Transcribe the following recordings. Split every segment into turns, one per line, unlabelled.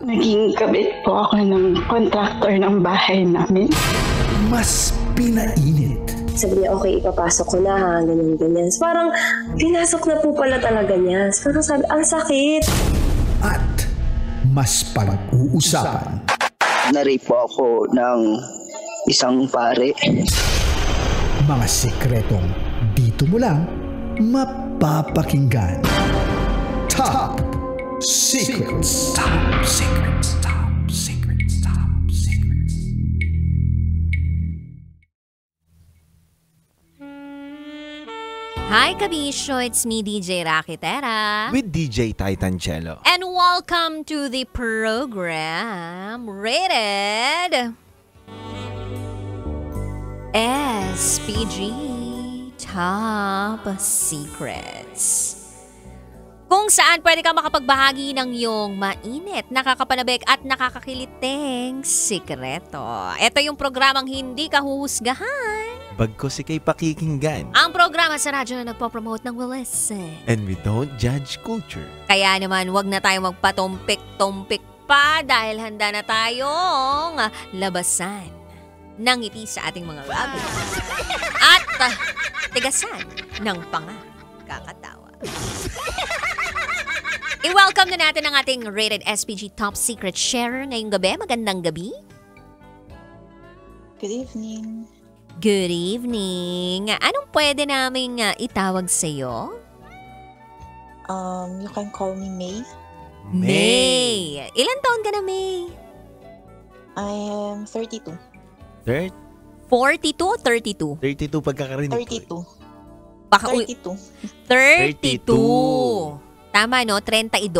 Naging kabit po ako ng contractor ng bahay namin.
Mas pinainit.
Sabi niya, okay, ipapasok ko na ha, ganyan. Parang, pinasok na po pala talaga niya. Parang sabi, ang sakit.
At mas pag-uusapan.
Na-rape po ako ng isang pare.
Mga sikretong dito mo lang mapapakinggan. Top Secrets. Top Secrets. Top Secrets. Top Secrets.
Hi, Kabisyo! It's me, DJ Rakitera.
With DJ Titancello.
And welcome to the program rated SPG Top Secrets. Kung saan pwede ka makapagbahagi ng iyong mainit, nakakapanabik at nakakakiliteng sikreto. Ito yung programang hindi ka huhusgahan.
Bagkos ikay pakikinggan.
Ang programa sa radyo na nagpo-promote ng Will Listen.
And we don't judge culture.
Kaya naman, wag na tayong magpatumpik-tumpik pa dahil handa na tayong labasan ng ngiti sa ating mga labi. At tigasan ng pangakakatawa. I-welcome na natin ang ating rated SPG Top Secret Sharer ngayong gabi. Magandang gabi.
Good evening.
Good evening. Anong pwede naming itawag sa'yo?
You can call me May.
May. Ilan taon ka na, May?
I am 32.
42 o 32?
32 pagkakarinig.
32.
Baka
32.
32. Tama, no? 32?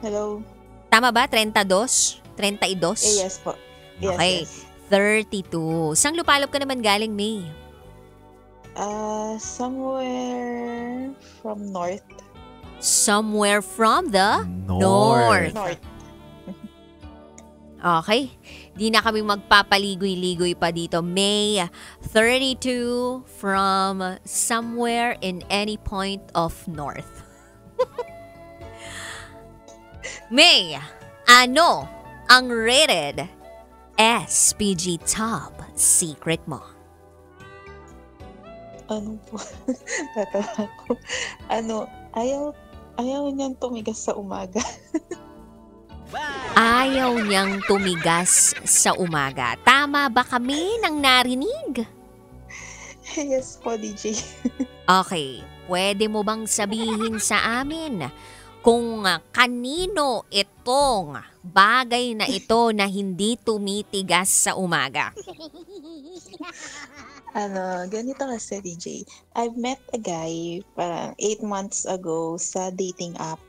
Hello.
Tama ba? 32? 32?
Yes po. Yes,
Okay.
yes.
32. Saan lupalop ka naman galing, May?
Somewhere from north.
Somewhere from the
North.
North.
Okay. Di na kami magpapaligoy-ligoy pa dito. May 32 from somewhere in any point of north. May, ano ang rated SPG Top Secret mo?
Ano po? Tatawa ko. Ayaw niyang tumigas sa umaga.
Ayaw niyang tumigas sa umaga. Tama ba kami nang narinig?
Yes po, DJ.
Okay, pwede mo bang sabihin sa amin kung kanino itong bagay na ito na hindi tumitigas sa umaga?
Ganito kasi, DJ. I've met a guy parang 8 months ago sa dating app.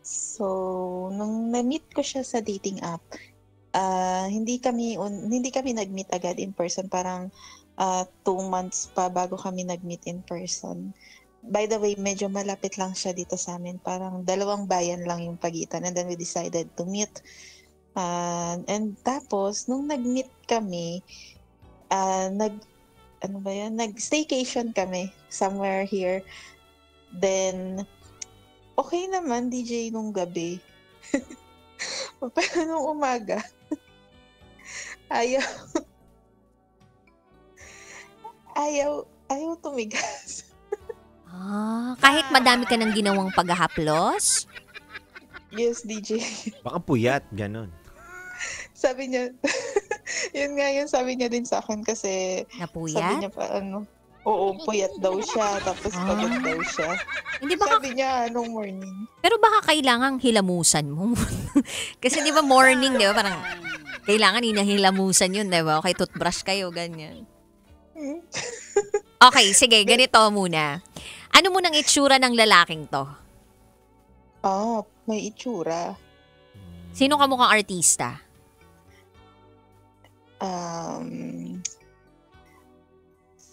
So, nung na-meet ko siya sa dating app, hindi kami nag-meet agad in person. Parang 2 months pa bago kami nag-meet in person. By the way, medyo malapit lang siya dito sa amin. Parang 2 bayan lang yung pagitan. And then we decided to meet. And tapos, nung nag-meet kami, nag-staycation kami somewhere here. Then, okay naman, DJ, nung gabi. Pero nung umaga, ayaw tumigas.
Kahit madami ka ng ginawang paghahaplos?
Yes, DJ.
Baka puyat, ganon.
Sabi niya, yun sabi niya din sa akin kasi
Napuyat?
sabi niya pa oo, puyat daw siya, tapos pagod daw siya.
Hindi ba
Sabi niya, nung morning.
Pero baka kailangang hilamusan mo. Kasi di ba morning, di ba? Parang kailangan hinahilamusan yun, di ba? Okay, toothbrush kayo, ganyan. Okay, sige, ganito muna. Ano mo nang itsura ng lalaking to?
May itsura.
Sino ka mukhang artista?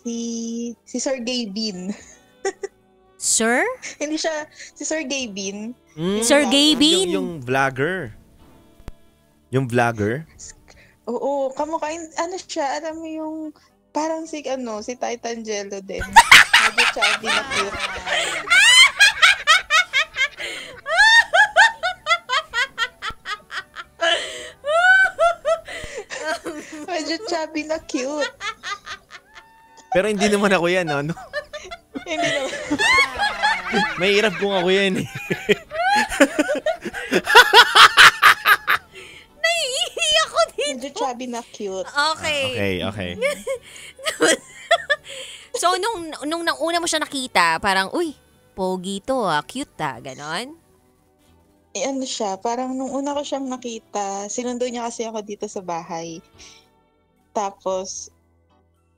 Si Sergey Bean.
Sir?
Hindi siya, si Sergey Bean.
Sergey Bean?
Yung vlogger. Yung vlogger?
Oo, kamukhain, siya, alam mo yung, parang si Titancello din. Medyo chubby na cute. Medyo chubby na cute.
Pero hindi naman ako yan, no?
Hindi naman.
Mahirap kung ako yan, eh.
Naiiyak ko dito.
Medyo chubby na cute.
Okay.
Okay.
So, nung una mo siya nakita, parang, uy, pogi to cute ganon?
Ano siya, parang nung una ko siyang nakita, sinundo niya kasi ako dito sa bahay. Tapos,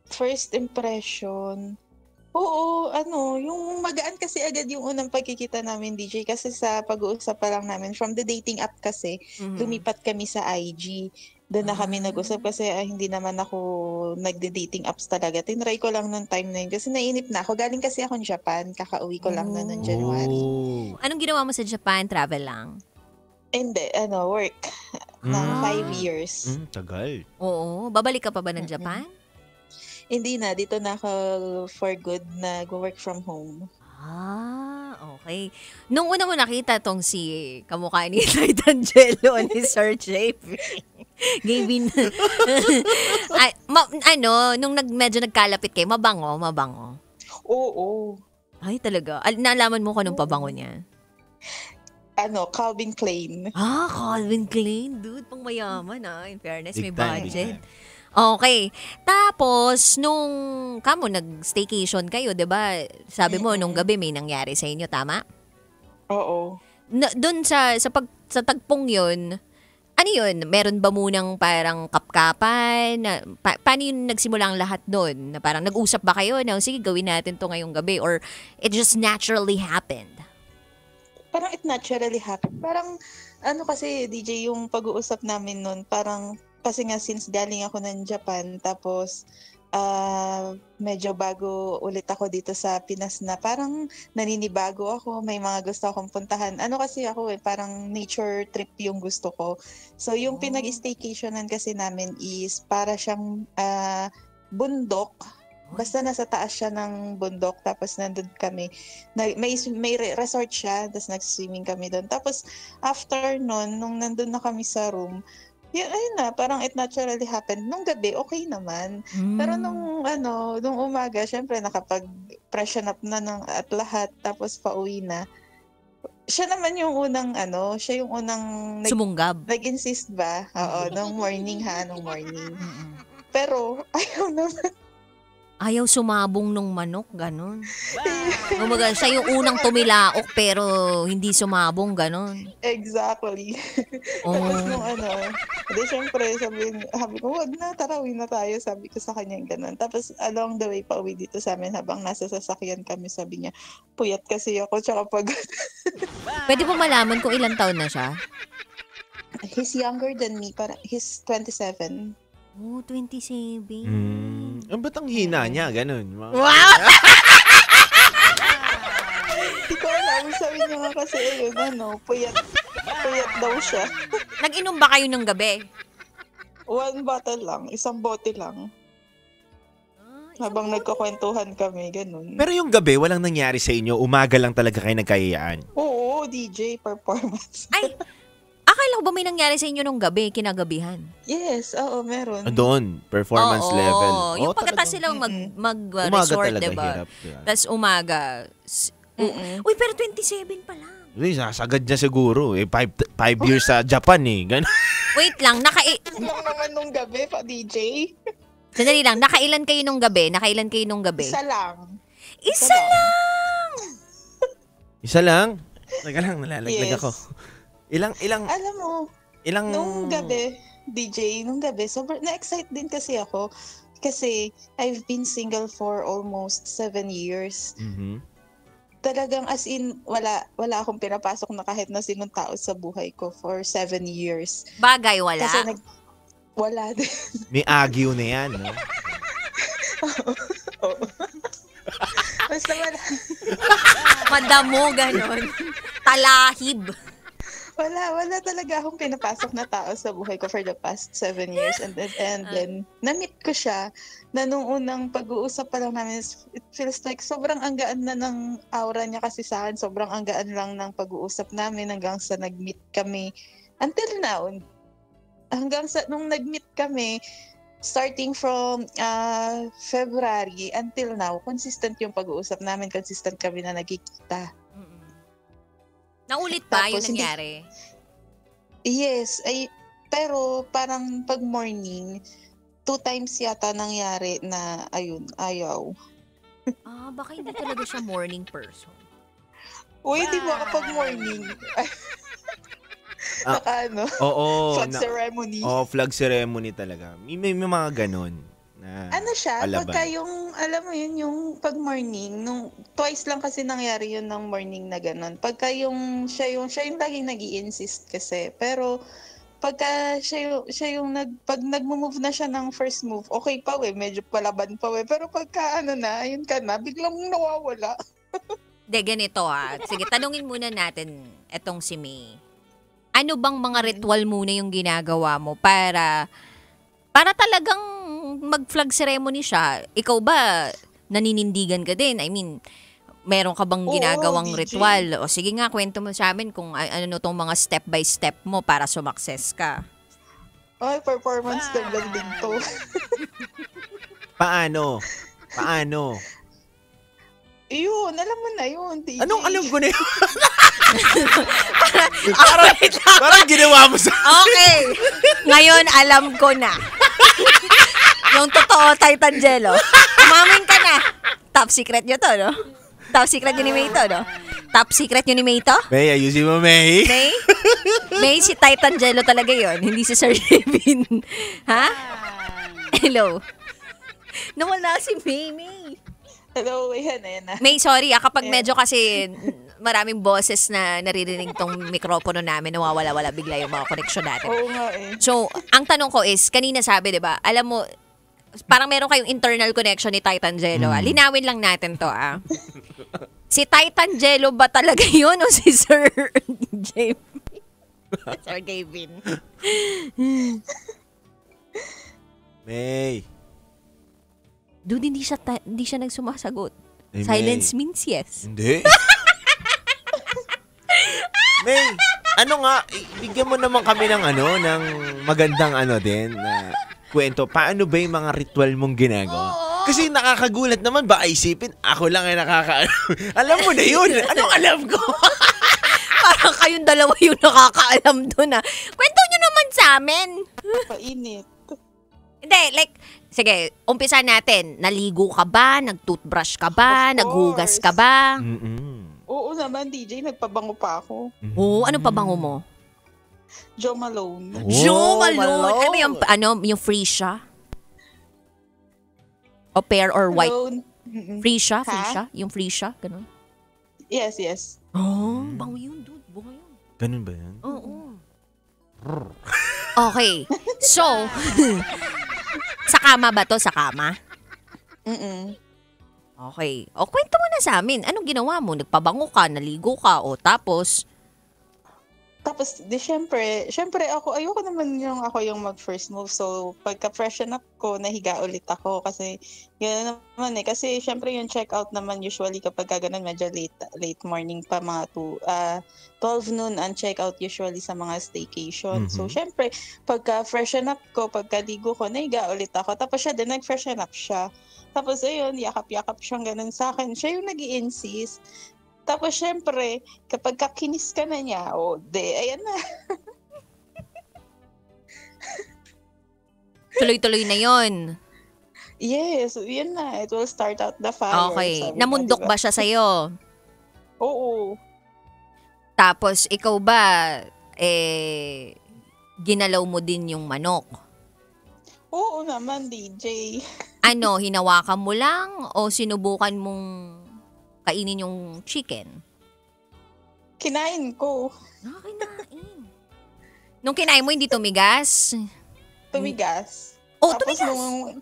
first impression, yung magaan kasi agad yung unang pagkikita namin, DJ, kasi sa pag-uusap pa lang namin, from the dating app kasi, lumipat kami sa IG. Doon na kami nag-usap kasi hindi naman ako nagde-dating apps talaga. Tinry ko lang nung time na yun kasi nainip na ako. Galing kasi ako ng Japan, kakauwi ko lang na noong January.
Oh.
Anong ginawa mo sa Japan? Travel lang?
Hindi, work. Ng 5 years.
Tagal.
Oo. Babalik ka pa ba ng Japan?
Hindi na, dito na ako for good nag-work from home.
Okay. Nung una mo nakita tong si kamukha ni Light Angelo ni Sir JP. Gavin. Nung medyo nagkalapit kayo, mabango.
Oo.
Ay, talaga. Naalaman mo ko nung pabango niya?
Calvin Klein.
Calvin Klein. Dude, pang mayaman In fairness, may
Big time,
budget.
big time.
Okay. Tapos, nung nag-staycation kayo, di ba? Sabi mo, nung gabi may nangyari sa inyo, tama?
Oo.
Doon sa tagpong yun, ano yun? Meron ba munang parang kapkapan? Paano yung nagsimula ang lahat doon? Na parang nag-usap ba kayo na, sige, gawin natin to ngayong gabi? Or it just naturally happened?
Parang it naturally happened. Parang, kasi, DJ, yung pag-uusap namin noon, parang, kasi nga since galing ako ng Japan, tapos medyo bago ulit ako dito sa Pinas na parang naninibago ako, may mga gusto akong puntahan. Kasi ako parang nature trip yung gusto ko. So yung pinag-staycationan kasi namin is para siyang bundok. Basta nasa taas siya ng bundok, tapos nandun kami. May resort siya, tapos nag-swimming kami doon. Tapos after nun, nung nandun na kami sa room, ayun na, parang it naturally happened. Nung gabi, okay naman. Pero nung umaga, syempre nakapag-freshen up na at lahat, tapos pauwi na. Siya naman yung unang, siya yung unang
Sumunggab.
nag-insist ba? Oo, nung morning. Pero, ayaw naman.
Ayaw sumabong nung manok, ganun. Kumaga, siya yung unang tumilaok pero hindi sumabong, ganun.
Exactly. Tapos nung hindi syempre, sabi ko, wag na, tara, uwi na tayo. Sabi ko sa kanya ganun. Tapos along the way pa uwi dito sa amin, habang nasa sasakyan kami, sabi niya, puyat kasi ako, tsaka pagod.
Pwede po malaman kung ilang taon na siya?
He's younger than me, he's 27.
Oh, 27.
Ba't ang hina niya? Ganun.
Wow!
Hindi ko alam. Sabi niya nga kasi, puyat daw siya.
Nag-inom ba kayo ng gabi?
1 bottle lang, 1 bote lang. Habang nagkakwentuhan kami, ganun.
Pero yung gabi, walang nangyari sa inyo. Umaga lang talaga kayo nagkayayaan.
Oo, DJ, performance.
Ay, akala ko ba may nangyari sa inyo nung gabi, kinagabihan?
Yes, oo, meron.
Doon, performance level.
Yung pagkatapos silang mag-resort, diba?
Hirap.
Tapos umaga. Uy, pero 27 pa lang.
Uy, sasagad niya siguro. 5 years sa Japan eh. Ganun.
Wait lang,
lang naman nung gabi pa, DJ.
Sandali lang, nakailan kayo nung gabi?
Isa lang.
Isa lang!
Isa lang? Teka lang, nalalaglag
Yes.
ako. Ilang,
Alam mo, nung gabi, DJ, sobrang na-excite din kasi ako. Kasi I've been single for almost 7 years.
Mhm.
Talagang as in, wala akong pinapasok na kahit na sinong tao sa buhay ko for 7 years.
Bagay, wala.
Kasi wala din.
May agyo na yan, no?
Oo. Basta wala.
Madamo, ganon. Talahib.
Wala talaga akong pinapasok na tao sa buhay ko for the past 7 years. And then na-meet ko siya na nung unang pag-uusap pa lang namin, it feels like sobrang anggaan na ng aura niya kasi sa akin. Sobrang anggaan lang ng pag-uusap namin hanggang sa nag-meet kami. Until now, hanggang sa nung nag-meet kami, starting from February until now, consistent yung pag-uusap namin. Consistent kami na nagkikita.
Naulit ba yung
Tapos, hindi-
nangyari?
Yes, pero parang pag morning, 2 times yata nangyari na ayun, ayaw.
Baka hindi talaga siya morning person.
Uy, di ba kapag morning?
Ah,
Naka ano?
Oo.
Flag ceremony.
Flag ceremony talaga. May mga ganon. Na
Ano siya,
palaban.
pagka yung, alam mo yun, yung pag morning, twice lang kasi nangyari yun ng morning na ganun. Pagka siya yung laging nag-i-insist kasi. Pero, pagka siya yung pag nag-move na siya ng first move, okay pa medyo palaban pa Pero pagka yun ka na, biglang nawawala.
Ganito Sige, tanungin muna natin etong si May. Ano bang mga ritual muna yung ginagawa mo para talagang mag-flag ceremony siya? Ikaw ba naninindigan ka din? I mean, meron ka bang
Oo,
ginagawang
DJ.
ritual? O sige nga, kwento mo sa amin kung ano tong mga step by step mo para sumakses ka.
Ay, performance na building to.
Paano?
Yun, alam mo na yun, DJ.
Anong alam ko na yun? parang ginawa mo sa...
Okay. Ngayon, alam ko na. Yung totoo, Titan Jello. Umamin ka na. Top secret nyo to, no? Top secret yun ni May to, no? Top secret yun ni May to?
May, ayusin mo, May.
May si Titan Jello talaga yon, hindi si Sir Kevin. Ha? Hello? Nawala si May.
Hello, yan na.
May, sorry kapag medyo kasi maraming boses na naririnig tong mikropono namin, nawawala-wala bigla yung mga connection natin.
Oo nga
So, ang tanong ko is, kanina sabi, di ba, alam mo, parang meron kayong internal connection ni Titan Jello. Linawin lang natin to, Si Titan Jello ba talaga yun o si Sir James? Sir Gavin.
May.
Dude, hindi siya nagsumasagot.
May.
Silence means yes.
Hindi. May, bigyan mo naman kami ng ng magandang din na kwento. Paano ba yung mga ritual mong ginagawa? Kasi nakakagulat naman, baka isipin, ako lang ay alam mo na yun. Anong alam ko?
Parang kayong dalawa yung nakakaalam doon Kwento nyo naman sa amin.
Painit.
Hindi, like, sige, umpisa natin. Naligo ka ba? Nag-toothbrush ka ba?
Of
Naghugas
course.
ka ba?
Oo naman, DJ. Nagpabango pa ako.
Oo, ano pa bango mo?
Jo Malone.
Jo Malone. Ano yung free siya? O pear or white?
Malone. Mm-mm.
Free siya?
Ha?
Yung free siya? Ganun?
Yes.
Oh, bango yun, dude. Bango yun.
Ganun ba yan?
Oo. Okay. So, sa kama ba to? Sa kama?
Mm-mm.
Okay. O, kwento mo na sa amin. Anong ginawa mo? Nagpabango ka, naligo ka, o tapos...
Tapos, syempre ako, ayoko naman ako yung mag-first move. So, pagka-freshen up ko, nahiga ulit ako. Kasi, yun naman Kasi, syempre yung check-out naman usually kapag ganun, medyo late morning pa, mga 12 noon ang check-out usually sa mga staycation. So, syempre, pagka-freshen up ko, pagka-ligo ko, nahiga ulit ako. Tapos siya din, nag-freshen up siya. Tapos, ayun, yakap-yakap siyang ganun sa akin. Siya yung nag-i-insist. Tapos, syempre, kapag kakinis ka na niya, ayan na.
Tuloy-tuloy na yon.
Yes, yun na. It will start out the fire.
Okay.
Sabi
Namundok
diba?
ba siya sa'yo?
Oo.
Tapos, ikaw ba, ginalaw mo din yung manok?
Oo naman, DJ.
Ano, hinawakan mo lang o sinubukan mong kainin yung chicken?
Kinain ko.
Kinain. Nung kinain mo, hindi tumigas?
Tumigas.
Oh,
Tapos
tumigas.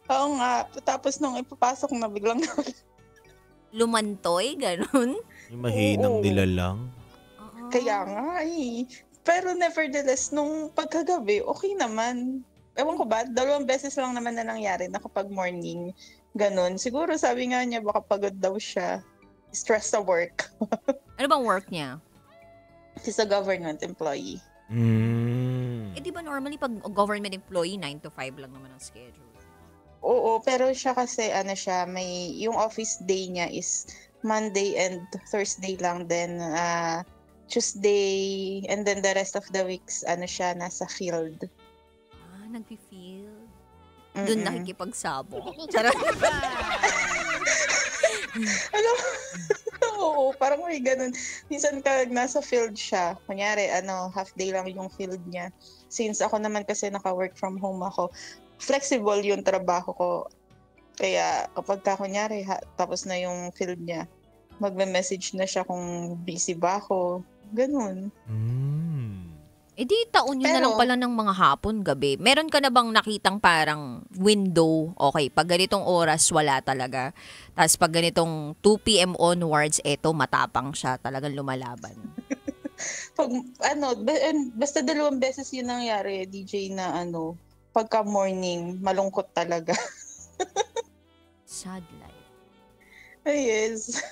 Oo nga. Tapos nung ipapasok na biglang
Lumantoy, ganun?
Yung mahinang
Oo.
nilalang.
Kaya nga Pero nevertheless, nung pagkagabi, okay naman. Ewan ko ba, 2 beses lang naman na nangyari na kapag morning, ganun. Siguro sabi nga niya baka pagod daw siya. Stress sa work.
Ano bang work niya?
He's a government employee.
Eh, di ba normally pag government employee, 9 to 5 lang naman ang schedule?
Oo, pero siya kasi ano siya, yung office day niya is Monday and Thursday lang, then Tuesday, and then the rest of the weeks ano siya, nasa field.
Nag-feel. Doon nakikipagsabong. Charot.
Ano? Oo, parang may ganun. Minsan nasa field siya. Kunyari, half day lang yung field niya. Since ako naman kasi naka-work from home ako, flexible yung trabaho ko. Kaya kapag kunyari, tapos na yung field niya, magme-message na siya kung busy ba ako. Ganun.
Eh di taon yun na lang pala ng mga hapon, gabi. Meron ka na bang nakitang parang window? Okay, pag ganitong oras, wala talaga. Tapos pag ganitong 2 p.m. onwards, eto, matapang siya. Talagang lumalaban.
Basta 2 beses yun nangyari, DJ, na pagka morning, malungkot talaga.
Sad life.
Yes.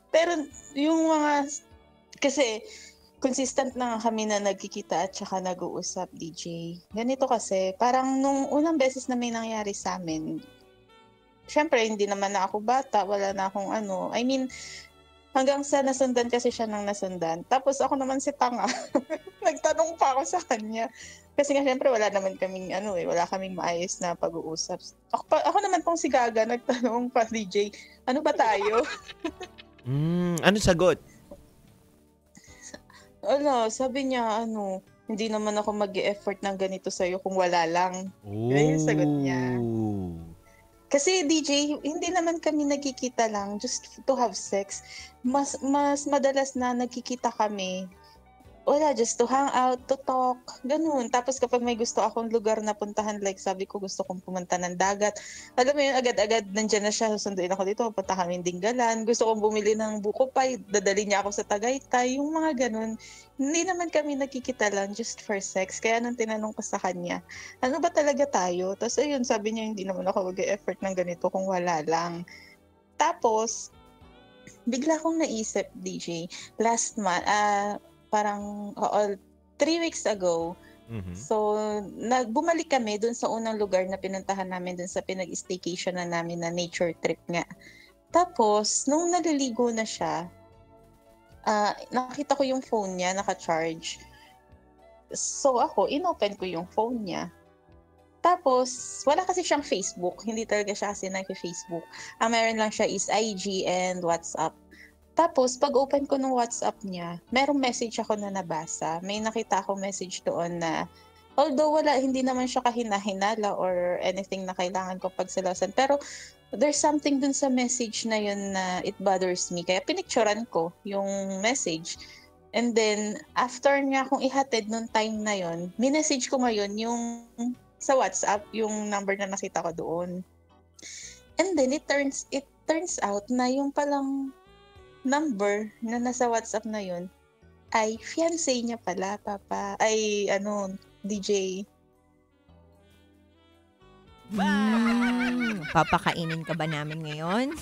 Pero yung kasi consistent na kami na nagkikita at saka nag-uusap, DJ. Ganito kasi, parang nung unang beses na may nangyari sa amin, syempre, hindi naman na ako bata, wala na akong I mean, hanggang sa nasundan kasi siya ng nasundan. Tapos ako naman si tanga. Nagtanong pa ako sa kanya. Kasi nga syempre wala naman kaming wala kaming maayos na pag-uusap. Ako naman pong si Gaga nagtanong pa, DJ, ano ba tayo?
Ano sagot?
Sabi niya, hindi naman ako mag-e-effort ng ganito sa'yo kung wala lang. Yun yung sagot niya. Kasi DJ, hindi naman kami nagkikita lang just to have sex. Mas madalas na nagkikita kami, just to hang out, to talk, ganun. Tapos kapag may gusto akong lugar na puntahan, like sabi ko gusto kong pumunta ng dagat, alam mo yun, agad-agad nandyan na siya, susunduin ako dito, punta kami Dinggalan, gusto kong bumili ng buko pie, dadali niya ako sa Tagaytay, yung mga ganun. Hindi naman kami nakikita lang just for sex. Kaya nung tinanong ko sa kanya, ano ba talaga tayo? Tapos ayun, sabi niya, hindi naman ako mag-e-effort ng ganito kung wala lang. Tapos, bigla akong naisip, DJ, last month, parang 3 weeks ago, so bumalik kami dun sa unang lugar na pinuntahan namin, dun sa pinag-staycation na namin na nature trip nga. Tapos, nung naliligo na siya, nakita ko yung phone niya, naka-charge. So ako, inopen ko yung phone niya. Tapos, wala kasi siyang Facebook. Hindi talaga siya kasi nag-Facebook. Ang meron lang siya is IG and WhatsApp. Tapos, pag-open ko ng WhatsApp niya, merong message ako na nabasa. May nakita akong message doon na, although hindi naman siya kahinahinala or anything na kailangan ko pagsilasan, pero there's something dun sa message na yun na it bothers me. Kaya pinicturan ko yung message. And then, after niya akong ihatid nung time na yun, minessage ko ngayon yung sa WhatsApp, yung number na nakita ko doon. And then, it turns out na yung palang number na nasa WhatsApp na yun ay fiancé niya pala, Papa. Ay, DJ.
Papakainin ka ba namin ngayon?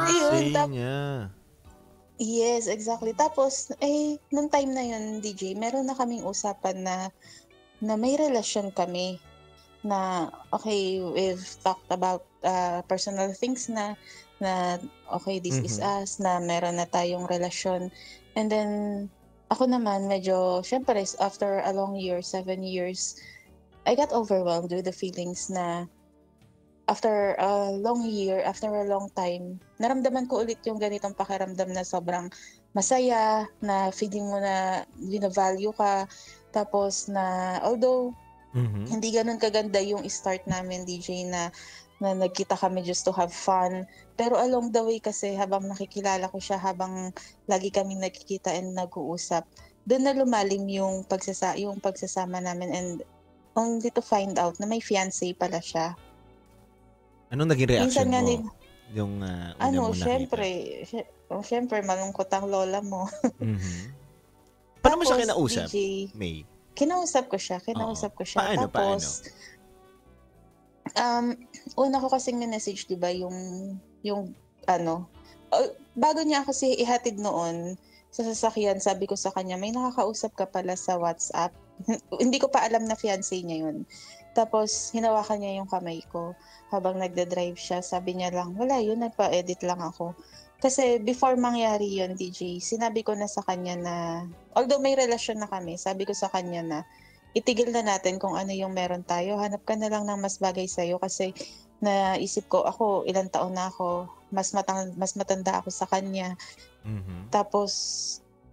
Ayun,
niya.
Yes, exactly. Tapos, nung time na yun, DJ, meron na kaming usapan na may relasyon kami. Na, okay, we've talked about personal things na okay, this is us, na meron na tayong relasyon. And then, ako naman, medyo, syempre, after a long year, 7 years, I got overwhelmed with the feelings na after a long year, after a long time, naramdaman ko ulit yung ganitong pakiramdam na sobrang masaya, na feeling mo na binavalue ka, tapos na, although, hindi ganun kaganda yung start namin, DJ, na nagkita kami just to have fun. Pero along the way kasi, habang nakikilala ko siya, habang lagi kami nagkikita and nag-uusap, doon na lumalim yung pagsasama namin, and only to find out na may fiancé pala siya.
Anong naging reaction mo? Yung
syempre, malungkot ang lola mo.
Paano mo siya kinausap,
DJ,
May?
Kinausap ko siya.
Paano?
Tapos, una ko kasing message, diba, yung bago niya ako ihatid noon, sa sasakyan, sabi ko sa kanya, may nakakausap ka pala sa WhatsApp. Hindi ko pa alam na fiancé niya yun. Tapos, hinawakan niya yung kamay ko habang nagda-drive siya. Sabi niya lang, wala yun, nagpa-edit lang ako. Kasi before mangyari yun, DJ, sinabi ko na sa kanya na, although may relasyon na kami, sabi ko sa kanya na, itigil na natin kung ano yung meron tayo. Hanap ka na lang ng mas bagay sa'yo kasi naisip ko, ako, ilang taon na ako, mas matanda ako sa kanya. Tapos,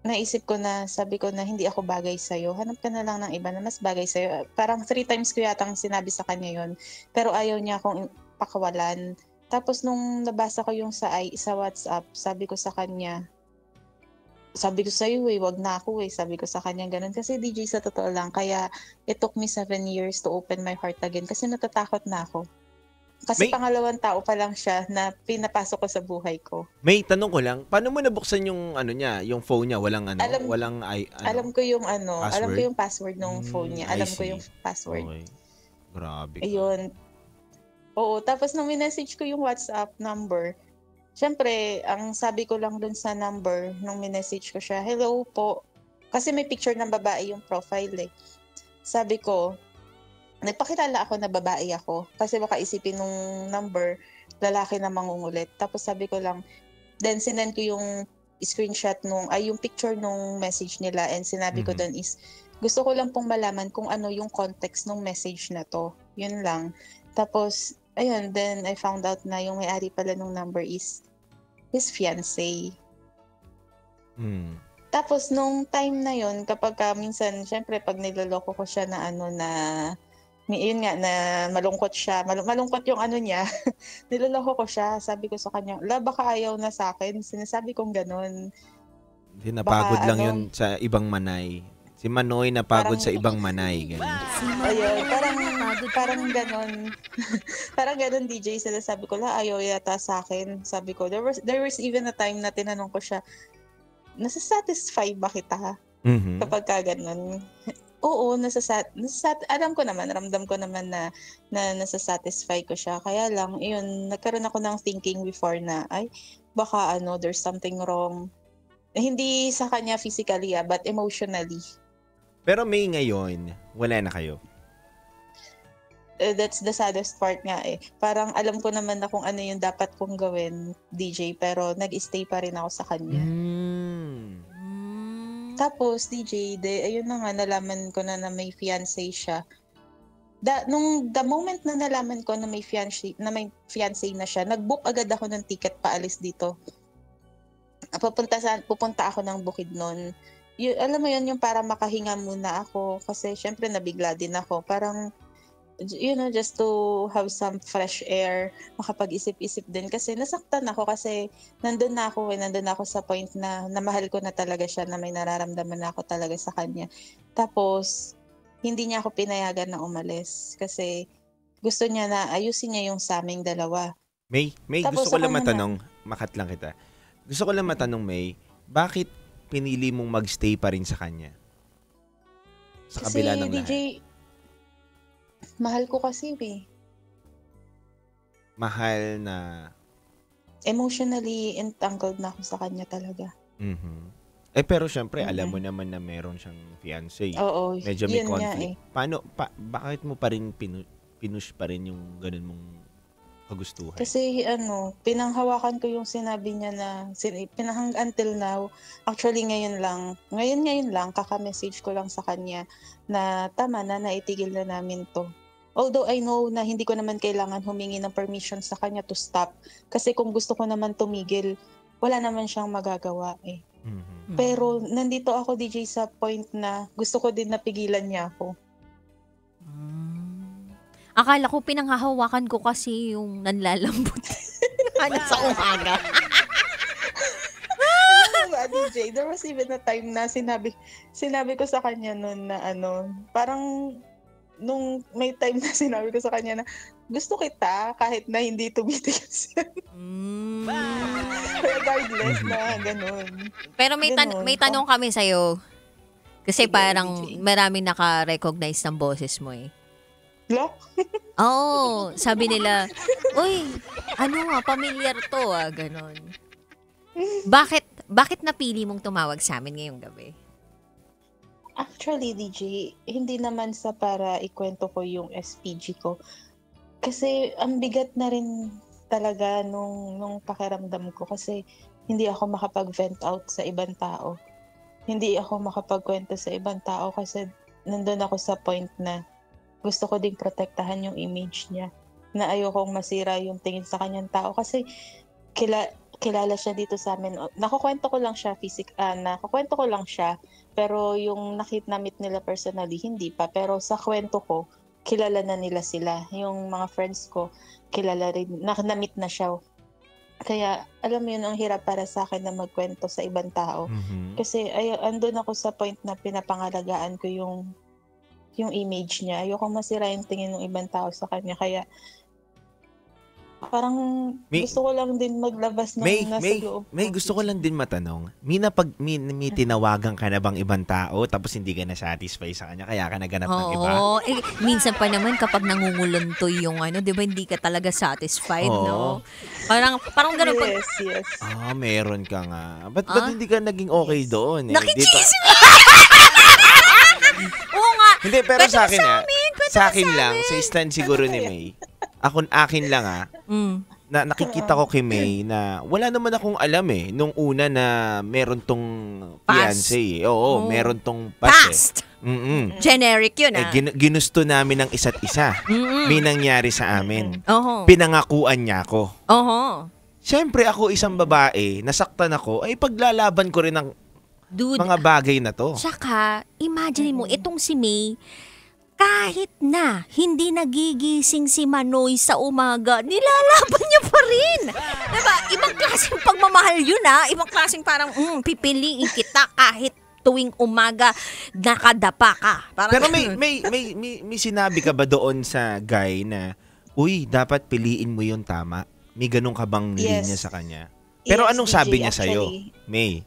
naisip ko na, sabi ko na hindi ako bagay sa'yo. Hanap ka na lang ng iba na mas bagay sa'yo. Parang 3 times ko yatang sinabi sa kanya yon, pero ayaw niya akong pakawalan. Tapos nung nabasa ko yung sa WhatsApp, sabi ko sa kanya, sabi ko sa'yo wag na ako sabi ko sa kanya ganun. Kasi DJ, sa totoo lang, kaya it took me 7 years to open my heart again kasi natatakot na ako. Kasi pangalawang tao pa lang siya na pinapasok ko sa buhay ko.
May tanong ko lang, paano mo nabuksan yung niya, yung phone niya? Walang
alam ko yung
password?
alam ko yung password ng phone niya. Alam ko yung password.
Okay. Grabe.
Ayun. Oo, tapos nung minessage ko yung WhatsApp number, syempre, ang sabi ko lang dun sa number nung minessage ko siya, hello po. Kasi may picture ng babae yung profile eh. Sabi ko, nagpakilala ako na babae ako kasi baka isipin nung number lalaki na mangungulit. Tapos sabi ko lang, then sinend ko yung screenshot yung picture nung message nila, and sinabi ko doon is gusto ko lang pong malaman kung ano yung context ng message na to. Yun lang. Tapos ayun, then I found out na yung may-ari pala nung number is his fiancé. Tapos nung time na yun, kapag minsan syempre pag niloloko ko siya na yun nga, na malungkot siya. Malungkot yung niya. Niloloko ko siya. Sabi ko sa kanya, baka ayaw na sa akin. Sinasabi kong ganun.
Hindi, napagod lang yun sa ibang manay. Si Manoy napagod sa ibang manay. Ganun.
Ayun, parang ganun. Parang ganun, DJ. Sinasabi ko, ayaw yata sa akin. Sabi ko, there was even a time na tinanong ko siya, nasasatisfy ba kita? Kapag ka ganun. Oo, alam ko naman, ramdam ko naman na nasasatisfy ko siya. Kaya lang, yun, nagkaroon ako ng thinking before na, baka there's something wrong. Hindi sa kanya physically, but emotionally.
Pero may ngayon, wala na kayo.
That's the saddest part nga eh. Parang alam ko naman na kung ano yung dapat kong gawin, DJ, pero nag-stay pa rin ako sa kanya. Tapos, DJ, ayun na nga, nalaman ko na may fiancé siya. The moment na nalaman ko na may fiancé na siya, nag-book agad ako ng ticket paalis dito. Pupunta ako ng Bukidnon. Alam mo yun, yung para makahinga muna ako. Kasi syempre nabigla din ako. Parang, just to have some fresh air, makapag-isip-isip din. Kasi nasaktan ako kasi nandun na ako sa point na mahal ko na talaga siya, na may nararamdaman na ako talaga sa kanya. Tapos, hindi niya ako pinayagan na umalis kasi gusto niya na ayusin niya yung sa aming dalawa.
May
Tapos,
gusto ko lang matanong, makat lang kita. Gusto ko lang matanong, May, bakit pinili mong magstay pa rin sa kanya? Sa kabila ng
DJ,
lahat.
Mahal ko kasi
Mahal na?
Emotionally entangled na ako sa kanya talaga.
Pero syempre, alam mo naman na meron siyang fiancé.
Oo,
medyo may
nga
conflict. Bakit mo pa rin pinush pa rin yung ganun mong kagustuhan?
Kasi pinanghawakan ko yung sinabi niya na until now, actually ngayon lang, kaka-message ko lang sa kanya na tama na, naitigil na namin to. Although I know na hindi ko naman kailangan humingi ng permission sa kanya to stop. Kasi kung gusto ko naman tumigil, wala naman siyang magagawa eh. Pero nandito ako, DJ, sa point na gusto ko din napigilan niya ako.
Akala ko pinanghahawakan ko kasi yung nanlalambot. Sa umaga.
DJ, there was even a time na sinabi ko sa kanya noon na parang nung may time na sinabi ko sa kanya na gusto kita kahit na hindi tumitigas yan. Regardless na ganun.
Pero may tanong kami sa'yo. Kasi parang maraming naka-recognize ng boses mo eh.
Lock?
Oo, sabi nila, uy, familiar to ganon. Bakit napili mong tumawag sa amin ngayong gabi?
Actually, DJ, hindi naman sa para ikwento ko yung SPG ko. Kasi ang bigat na rin talaga nung pakiramdam ko kasi hindi ako makapag-vent out sa ibang tao. Hindi ako makapagkwento sa ibang tao kasi nandun ako sa point na gusto ko ding protektahan yung image niya. Na ayokong masira yung tingin sa kanyang tao kasi kilala siya dito sa amin. Nakukwento ko lang siya nakukwento ko lang siya, pero yung namit nila personally hindi pa, pero sa kwento ko kilala na nila sila. Yung mga friends ko kilala rin, namit na siya. Kaya alam mo yun, ang hirap para sa akin na magkwento sa ibang tao. Kasi andun ako sa point na pinapangalagaan ko yung image niya. Ayoko masira yung tingin ng ibang tao sa kanya. Kaya parang gusto ko lang din maglabas ng nasa loob.
May gusto ko lang din matanong. May tinawagan ka na bang ibang tao tapos hindi ka na satisfy sa kanya kaya ka naganap ng iba?
Oo. Minsan pa naman kapag nangunguluntoy yung di ba hindi ka talaga satisfied, no? Parang ganun pag...
Yes.
Meron ka nga. Ba't hindi ka naging okay doon?
Nakichismis! Oo nga.
Hindi, pero sa akin sa akin
sa
lang,
amin.
sa stand siguro ni May, akin lang na nakikita ko kay May na wala naman akong alam nung una na meron tong fiancé. Oo, meron tong
past.
Generic
yun
ginusto namin ng isa't isa. May nangyari sa amin. Pinangakuan niya ako. Siyempre ako isang babae, nasaktan ako, ay paglalaban ko rin ang mga bagay na to.
Tsaka, imagine mo, itong si May, kahit na hindi nagigising si Manoy sa umaga, nilalaban niya pa rin. Diba? Ibang klaseng pagmamahal yun Ibang klaseng parang, pipiliin kita kahit tuwing umaga nakadapa ka. Parang,
pero may sinabi ka ba doon sa guy na, uy, dapat piliin mo yung tama? May ganun ka bang linya sa kanya? Pero anong
DJ,
sabi niya sa'yo,
actually,
May?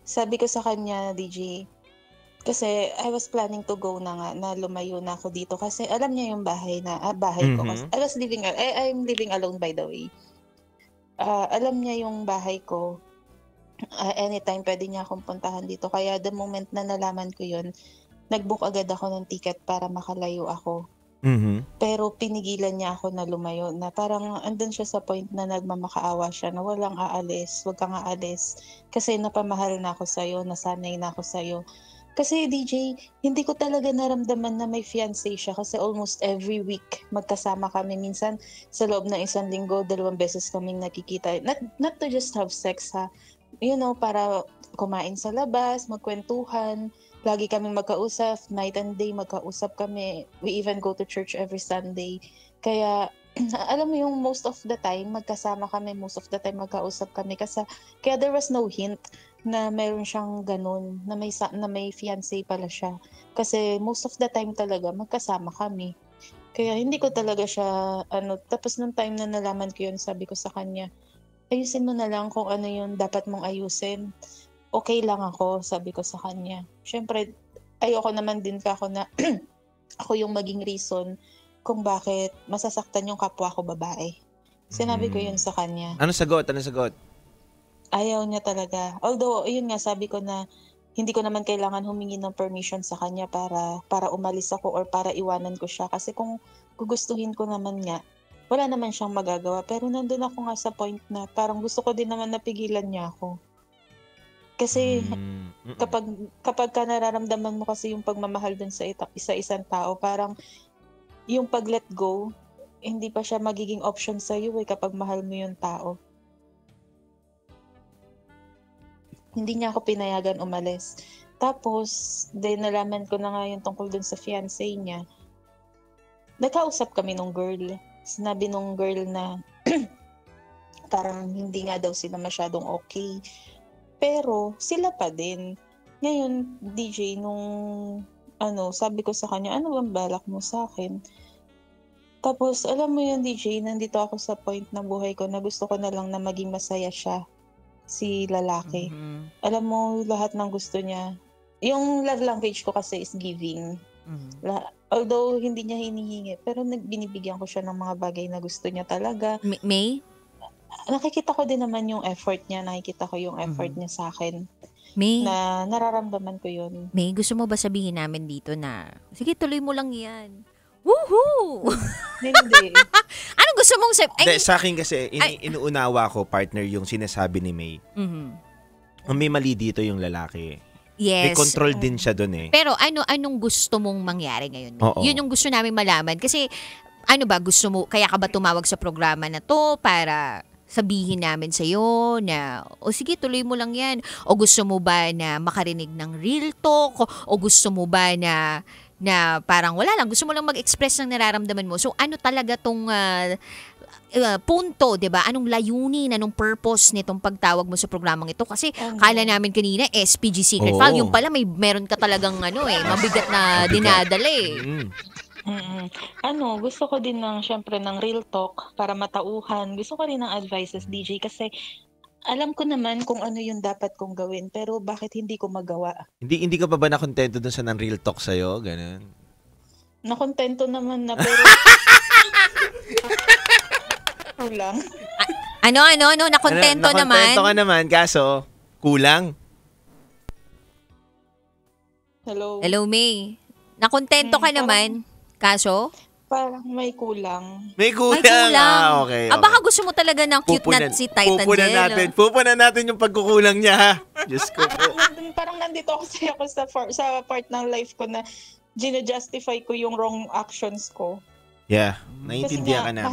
Sabi ko sa kanya, DJ, kasi I was planning to go na nga, na lumayo na ako dito kasi alam niya yung bahay ko. Kasi I'm living alone by the way. Alam niya yung bahay ko. Anytime pwede niya akong puntahan dito. Kaya the moment na nalaman ko yun, nag-book agad ako ng ticket para makalayo ako. Pero pinigilan niya ako na lumayo, na parang andun siya sa point na nagmamakaawa siya na walang aalis, wag kang aalis kasi napamahal na ako sa'yo, nasanay na ako sa'yo. Kasi DJ, hindi ko talaga naramdaman na may fiancé siya kasi almost every week magkasama kami. Minsan sa loob ng 1 linggo, 2 beses kaming nakikita. Not to just have sex para kumain sa labas, magkwentuhan. Lagi kaming magkausap, night and day magkausap kami. We even go to church every Sunday. Kaya, alam mo yung most of the time, magkasama kami, most of the time magkausap kami. Kaya there was no hint na meron siyang ganun, na may fiancé pala siya. Kasi most of the time talaga, magkasama kami. Kaya hindi ko talaga siya, tapos nung time na nalaman ko yun, sabi ko sa kanya, ayusin mo na lang kung ano yung dapat mong ayusin. Okay lang ako, sabi ko sa kanya. Siyempre, ayoko naman din ako na ako yung maging reason kung bakit masasaktan yung kapwa ko babae. Sinabi ko yun sa kanya.
Ano sagot?
Ayaw niya talaga. Although, yun nga, sabi ko na hindi ko naman kailangan humingi ng permission sa kanya para umalis ako or para iwanan ko siya. Kasi kung gugustuhin ko naman nga, wala naman siyang magagawa. Pero nandun ako nga sa point na parang gusto ko din naman napigilan niya ako. Kasi kapag ka nararamdaman mo kasi yung pagmamahal dun sa isang tao, parang yung pag-let go, hindi pa siya magiging option sa iyo kapag mahal mo yung tao. Hindi niya ako pinayagan umalis. Tapos, nalaman ko na nga yung tungkol dun sa fiancé niya. Nagkausap kami nung girl. Sinabi nung girl na parang hindi nga daw sila masyadong okay. Pero sila pa din. Ngayon, DJ, sabi ko sa kanya, ano bang balak mo sa akin? Tapos, alam mo yun, DJ, nandito ako sa point ng buhay ko na gusto ko na lang na maging masaya siya, si lalaki. Alam mo, lahat ng gusto niya. Yung love language ko kasi is giving. Although, hindi niya hinihingi, pero binibigyan ko siya ng mga bagay na gusto niya talaga.
May?
nakikita ko din naman yung effort niya, nakikita ko yung effort niya sa akin,
May,
na nararamdaman ko yun.
May, gusto mo ba sabihin namin dito na, sige, tuloy mo lang yan. Woohoo!
Hindi.
Anong gusto mong sabihin?
Hindi, sa akin kasi, inuunawa ko, partner, yung sinasabi ni May. Ang may mali dito yung lalaki. May
Yes.
control din siya dun eh.
Pero anong gusto mong mangyari ngayon?
Oo.
Yun yung gusto namin malaman. Kasi, ano ba, gusto mo, kaya ka ba tumawag sa programa na to para sabihin namin sa'yo na, o sige, tuloy mo lang yan. O gusto mo ba na makarinig ng real talk? O gusto mo ba na parang wala lang, gusto mo lang mag-express ng nararamdaman mo. So, ano talaga tong punto, 'di ba? Anong layunin, anong purpose nitong pagtawag mo sa programang ito? Kasi kala namin kanina SPG Secret
Oo.
File, yung pala meron ka talagang mabigat na dinadala eh.
Gusto ko din syempre ng real talk para matauhan. Gusto ko rin ng advices, DJ, kasi alam ko naman kung ano yung dapat kong gawin, pero bakit hindi ko magawa?
Hindi ka pa ba nakontento dun sa real talk sa'yo? Ganun.
Nakontento naman na, pero kulang.
Nakontento naman.
Nakontento ka naman, kaso kulang.
Hello?
Hello, May. Nakontento ka naman, kaso?
Parang may kulang.
May kulang.
May kulang.
Okay.
Baka gusto mo talaga ng cute na si Titan Jello.
Pupunan natin yung pagkukulang niya, ha? Diyos ko po.
Parang nandito kasi ako sa part ng life ko na gina-justify ko yung wrong actions ko.
Yeah, naiintindihan ka na.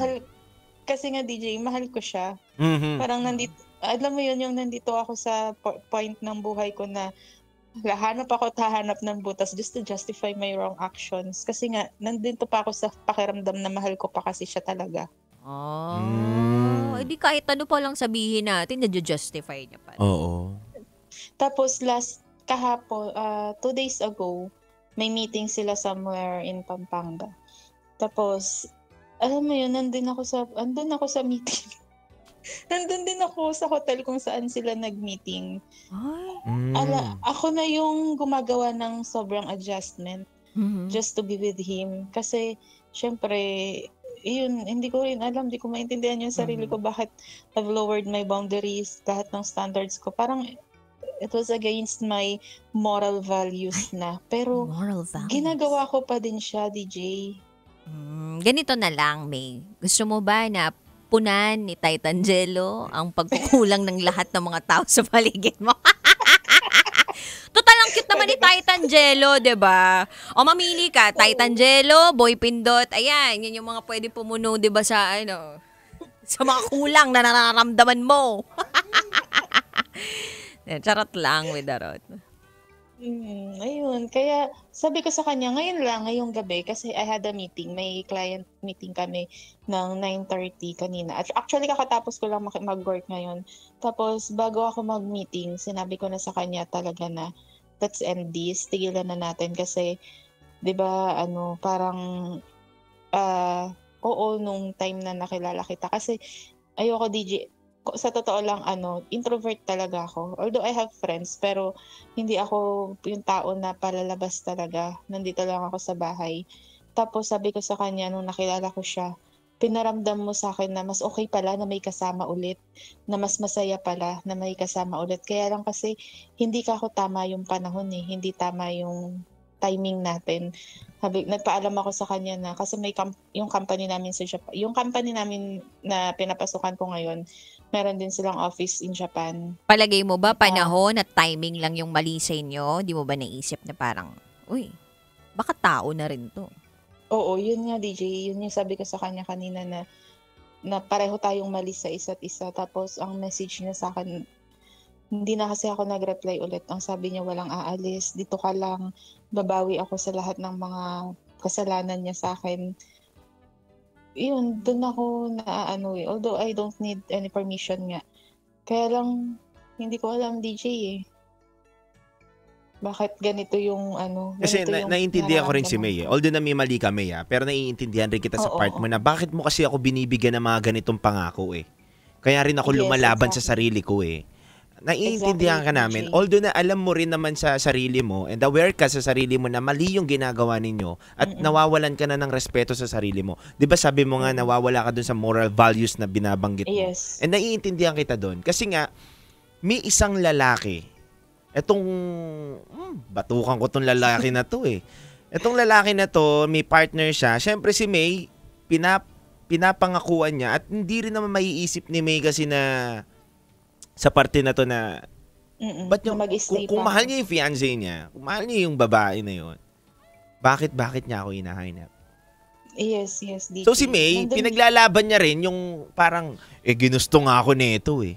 Kasi nga, DJ, mahal ko siya.
Mhm.
Parang nandito, alam mo yun, yung nandito ako sa point ng buhay ko na hahanap ako at hahanap ng butas just to justify my wrong actions. Kasi nga, nandito pa ako sa pakiramdam na mahal ko pa kasi siya talaga.
Hindi kahit ano pa lang sabihin natin, na-justify niya pa.
Oo.
Tapos kahapon, 2 days ago, may meeting sila somewhere in Pampanga. Tapos, alam mo yun, andun ako sa meeting. Nandun din ako sa hotel kung saan sila nag-meeting. Ako na yung gumagawa ng sobrang adjustment just to be with him. Kasi, syempre, yun, hindi ko rin alam, hindi ko maintindihan yung sarili ko bakit I've lowered my boundaries, lahat ng standards ko. Parang, it was against my moral values na. Pero,
Moral values.
ginagawa ko pa din siya, DJ.
Ganito na lang, May. Gusto mo ba na punan ni Titan Jello ang pagkukulang ng lahat ng mga tao sa paligid mo? Total, ang cute naman ni Titan Jello, 'di ba? O mamili ka, Titan Jello, Boy Pindot. Ayan, yan yung mga pwede pumuno, 'di ba, sa sa mga kulang na nararamdaman mo. Charot lang with Darot.
Ayun, kaya sabi ko sa kanya, ngayong gabi, kasi I had a meeting, may client meeting kami ng 9:30 kanina. Actually, kakatapos ko lang mag-work ngayon. Tapos, bago ako mag-meeting, sinabi ko na sa kanya talaga na, let's end this, tigilan na natin kasi, di ba, parang, oo, nung time na nakilala kita. Kasi, ayoko, DJ, sa totoo lang, introvert talaga ako. Although I have friends, pero hindi ako yung tao na palalabas talaga. Nandito lang ako sa bahay. Tapos sabi ko sa kanya, nung nakilala ko siya, pinaramdam mo sa akin na mas okay pala na may kasama ulit. Na mas masaya pala na may kasama ulit. Kaya lang kasi, hindi ka ako tama yung panahon eh. Hindi tama yung timing natin. Nagpaalam ako sa kanya na, kasi may yung company namin sa Japan, yung company namin na pinapasukan ko ngayon, meron din silang office in Japan.
Palagay mo ba panahon at timing lang yung mali sa inyo? Di mo ba naisip na parang, uy, baka tao na rin to?
Oo, yun nga, DJ. Yun yung sabi ko sa kanya kanina na pareho tayong mali sa isa't isa. Tapos ang message niya sa akin, hindi na kasi ako nag-reply ulit. Ang sabi niya, walang aalis, dito ka lang, babawi ako sa lahat ng mga kasalanan niya sa akin. Yun, doon ako although I don't need any permission nga. Kaya lang, hindi ko alam, DJ eh. Bakit ganito yung
Kasi naiintindihan ko rin si May eh. Although na may mali ka, May, pero naiintindihan rin kita sa part mo na bakit mo kasi ako binibigyan ng mga ganitong pangako eh. Kaya rin ako lumalaban sa sarili ko eh. naiintindihan ka
Exactly,
namin.
DJ.
Although na alam mo rin naman sa sarili mo and aware ka sa sarili mo na mali yung ginagawa ninyo at nawawalan ka na ng respeto sa sarili mo. 'Di ba sabi mo nga nawawala ka dun sa moral values na binabanggit mo.
Yes.
And naiintindihan kita doon. Kasi nga, may isang lalaki. Etong, batukan ko tong lalaki na to eh. Etong lalaki na to, may partner siya. Siyempre si May, pinapangakuan niya at hindi rin naman maiisip ni May kasi na sa parte na to na ba't
Na
yung,
mag-stay
kung
pa
mahal
ako.
niya yung fiancé niya, kung mahal niya yung babae na yun, bakit niya ako hinahanap?
Yes, DJ.
So si May,
Nandun-
pinaglalaban niya rin yung parang, ginusto nga ako nito eh.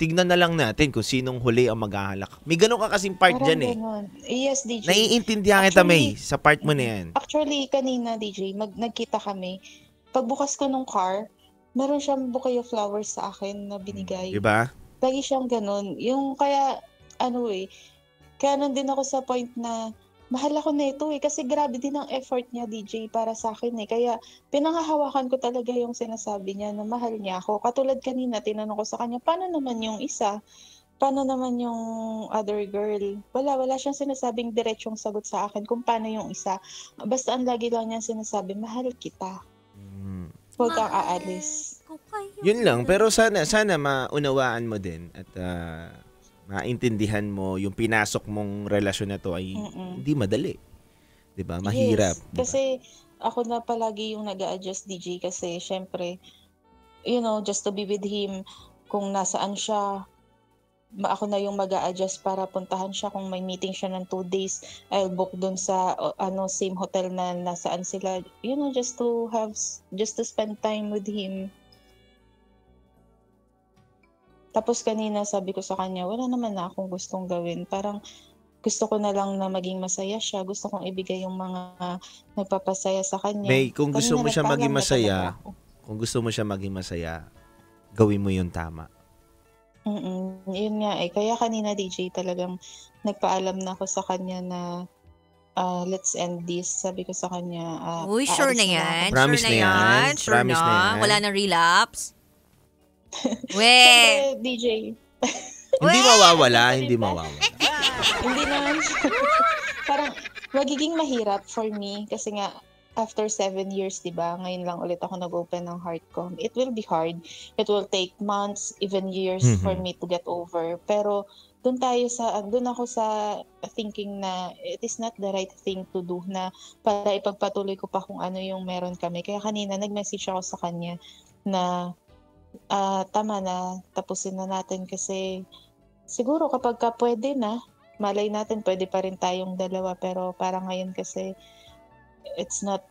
Tignan na lang natin kung sinong huli ang maghahalak. May ganun ka kasing part
Parang
dyan eh.
ganon. Yes, DJ.
Naiintindihan kita,
Actually,
May, sa part mo na yan.
Actually, kanina, DJ, nagkita kami. Pagbukas ko ng car, meron siyang bouquet of flowers sa akin na binigay.
Diba?
Lagi siyang ganun. Yung kaya, kaya nandun ako sa point na mahal ako nito kasi grabe din ang effort niya, DJ, para sa akin eh. Kaya pinangahawakan ko talaga yung sinasabi niya na mahal niya ako. Katulad kanina, tinanong ko sa kanya, paano naman yung isa? Paano naman yung other girl? Wala siyang sinasabing diretsong sagot sa akin kung paano yung isa. Basta ang lagi lang niya sinasabi, mahal kita. Huwag kang aalis.
Yun lang, pero sana maunawaan mo din at maintindihan mo yung pinasok mong relasyon na to ay hindi madali. 'Di ba? Mahirap.
Yes,
diba?
kasi ako na palagi yung nag-a-adjust, DJ, kasi syempre, just to be with him, kung nasaan siya, ako na yung mag-a-adjust para puntahan siya. Kung may meeting siya ng 2 days, I'll book dun sa same hotel na nasaan sila, just to spend time with him. Tapos kanina sabi ko sa kanya, wala naman na akong gustong gawin. Parang gusto ko na lang na maging masaya siya. Gusto kong ibigay yung mga nagpapasaya sa kanya.
May, kung gusto
Kanina
mo siya
nagpaalam
maging
na
masaya,
talaga ako.
kung gusto mo siya maging masaya, gawin mo yung tama.
Yun nga eh. Kaya kanina, DJ, talagang nagpaalam na ako sa kanya na let's end this. Sabi ko sa kanya,
Uy, sure
aalis
na
ako.
yan.
Promise
sure
na yan.
Sure
Promise na yan.
Wala nang relapse. We!
Siyempre, DJ,
Hindi mawawala, hindi mawawala.
hindi naman siya. Parang magiging mahirap for me kasi nga after 7 years, 'di ba? Ngayon lang ulit ako nag-open ng heart ko. It will be hard. It will take months, even years for me to get over. Pero doon ako sa thinking na it is not the right thing to do na para ipagpatuloy ko pa kung ano yung meron kami. Kaya kanina nag-message ako sa kanya na tama na, tapusin na natin kasi siguro kapag ka pwede na, malay natin pwede pa rin tayong dalawa, pero parang ngayon kasi it's not,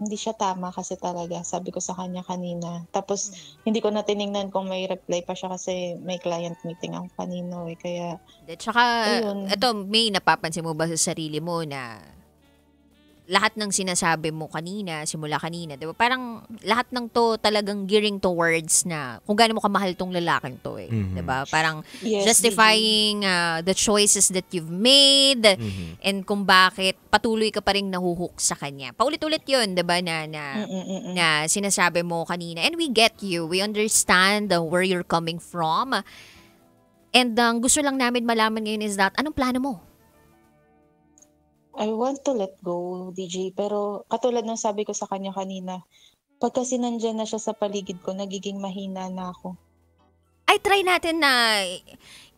hindi siya tama kasi talaga, sabi ko sa kanya kanina. Tapos hindi ko na tiningnan kung may reply pa siya kasi may client meeting ang kanino kaya
Tsaka,
ayun.
ito, May, napapansin mo ba sa sarili mo na lahat ng sinasabi mo kanina, simula kanina, di ba? Parang lahat ng to talagang gearing towards na kung gaano mo kamahal tong lalaking to eh. Di ba? Parang
yes,
justifying the choices that you've made and kung bakit patuloy ka pa rin nahuhook sa kanya. Paulit-ulit yun, di ba? Na sinasabi mo kanina. And we get you. We understand where you're coming from. And gusto lang namin malaman ngayon is that, anong plano mo?
I want to let go, DJ, pero katulad ng sabi ko sa kanya kanina, pag kasi nandyan na siya sa paligid ko, nagiging mahina na ako.
Ay, try natin na